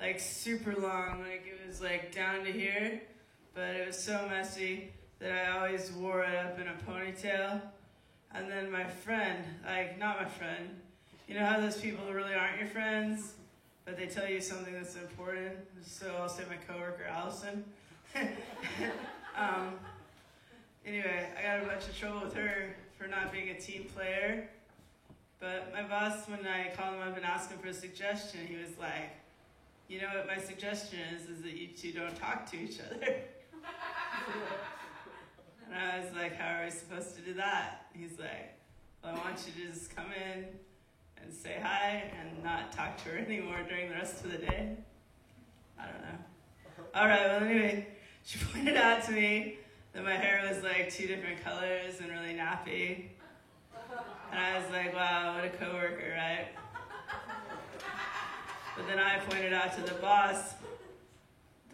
like super long, like it was like down to here, but it was so messy that I always wore it up in a ponytail. And then my friend, like not my friend, you know how those people really aren't your friends, but they tell you something that's important? So I'll say my coworker, Allison. Anyway, I got a bunch of trouble with her for not being a team player. But my boss, when I called him up and asked him for a suggestion, he was like, you know what my suggestion is that you two don't talk to each other. And I was like, how are we supposed to do that? He's like, well, I want you to just come in and say hi and not talk to her anymore during the rest of the day. I don't know. All right, well, anyway, she pointed out to me that my hair was like 2 different colors and really nappy. And I was like, wow, what a coworker, right? But then I pointed out to the boss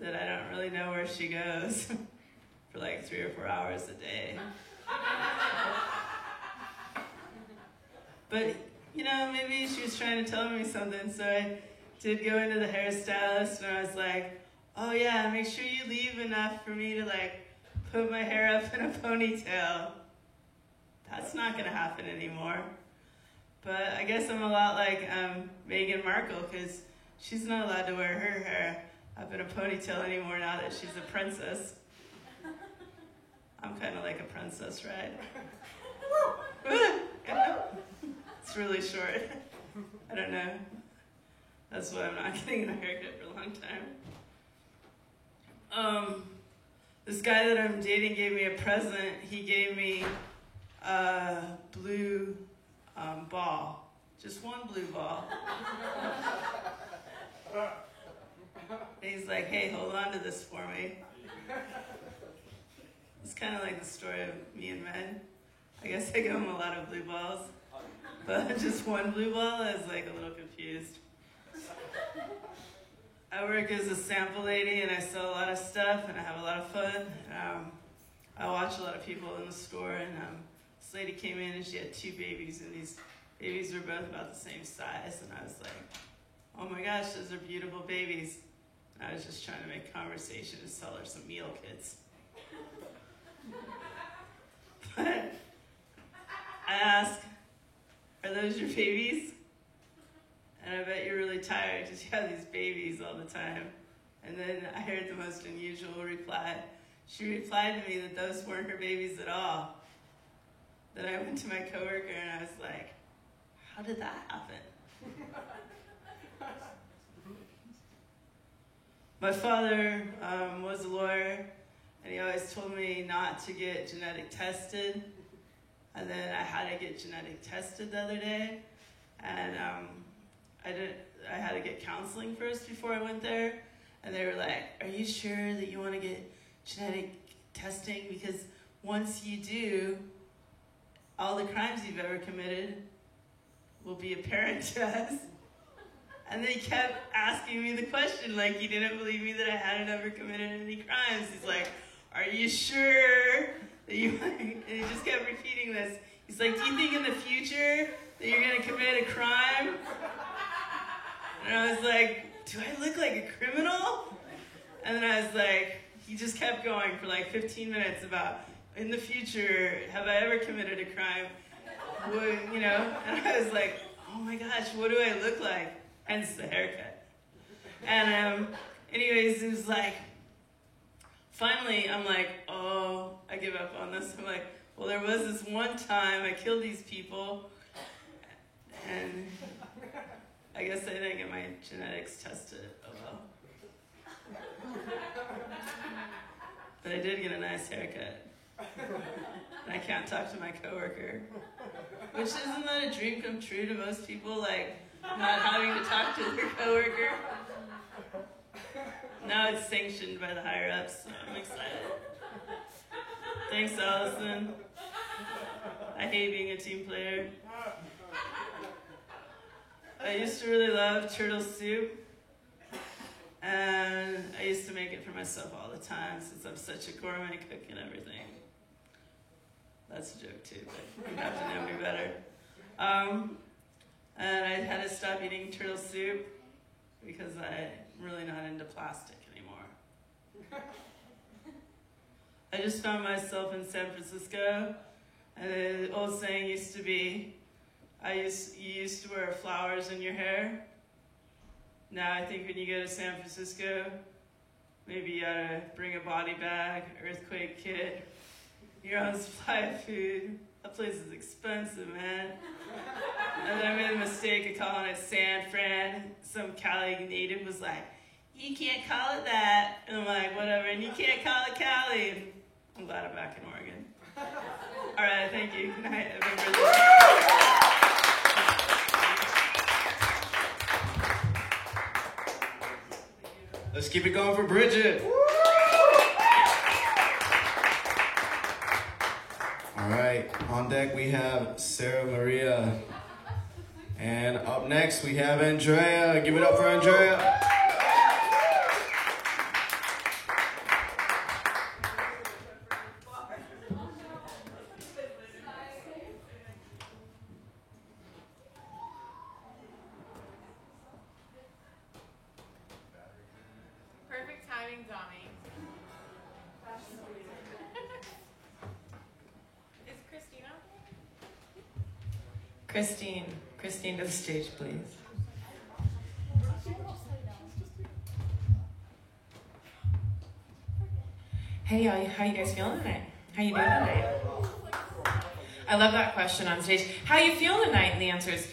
that I don't really know where she goes for like 3 or 4 hours a day. But, you know, maybe she was trying to tell me something, so I did go into the hairstylist and I was like, oh yeah, make sure you leave enough for me to like put my hair up in a ponytail. That's not gonna happen anymore. But I guess I'm a lot like Meghan Markle, because she's not allowed to wear her hair up in a ponytail anymore now that she's a princess. I'm kind of like a princess, right? It's really short. I don't know. That's why I'm not getting a haircut for a long time. This guy that I'm dating gave me a present. He gave me a blue ball. Just one blue ball. And he's like, hey, hold on to this for me. It's kind of like the story of me and men. I guess I give him a lot of blue balls. But just one blue ball, I was like a little confused. I work as a sample lady and I sell a lot of stuff and I have a lot of fun. I watch a lot of people in the store, and this lady came in and she had 2 babies, and these babies were both about the same size, and I was like, oh my gosh, those are beautiful babies. And I was just trying to make conversation to sell her some meal kits. But I asked, are those your babies? And I bet you're really tired because you have these babies all the time. And then I heard the most unusual reply. She replied to me that those weren't her babies at all. Then I went to my coworker and I was like, how did that happen? My father was a lawyer, and he always told me not to get genetic tested. And then I had to get genetic tested the other day, and I had to get counseling first before I went there. And they were like, are you sure that you want to get genetic testing? Because once you do, all the crimes you've ever committed will be apparent to us. And they kept asking me the question, like he didn't believe me that I hadn't ever committed any crimes. He's like, are you sure that you, and he just kept repeating this. He's like, do you think in the future that you're gonna commit a crime? And I was like, do I look like a criminal? And then I was like, he just kept going for like 15 minutes about, in the future, have I ever committed a crime? Would, you know? And I was like, oh my gosh, what do I look like? Hence the haircut. And anyways, it was like, finally, I'm like, oh, I give up on this. I'm like, well, there was this one time I killed these people, and I guess I didn't get my genetics tested. Oh well. But I did get a nice haircut. And I can't talk to my coworker. Which, isn't that a dream come true to most people? Like, not having to talk to their coworker. Now it's sanctioned by the higher ups, so I'm excited. Thanks, Allison. I hate being a team player. I used to really love turtle soup, and I used to make it for myself all the time since I'm such a gourmet cook and everything. That's a joke too, but you have to know me better. And I had to stop eating turtle soup because I'm really not into plastic anymore. I just found myself in San Francisco, and the old saying used to be, you used to wear flowers in your hair. Now I think when you go to San Francisco, maybe you gotta bring a body bag, earthquake kit, your own supply of food. That place is expensive, man. And I made the mistake of calling it San Fran. Some Cali native was like, "You can't call it that." And I'm like, whatever, and you can't call it Cali. I'm glad I'm back in Oregon. All right, thank you. Good night. Let's keep it going for Bridget. All right, on deck we have Sarah Maria. And up next we have Andrea. Give it up for Andrea. Perfect timing, Tommy. Is Christina? Christine to the stage, please. Hey, y'all, how you guys feeling tonight? How you doing tonight? I love that question on stage. How you feeling tonight? And the answer is,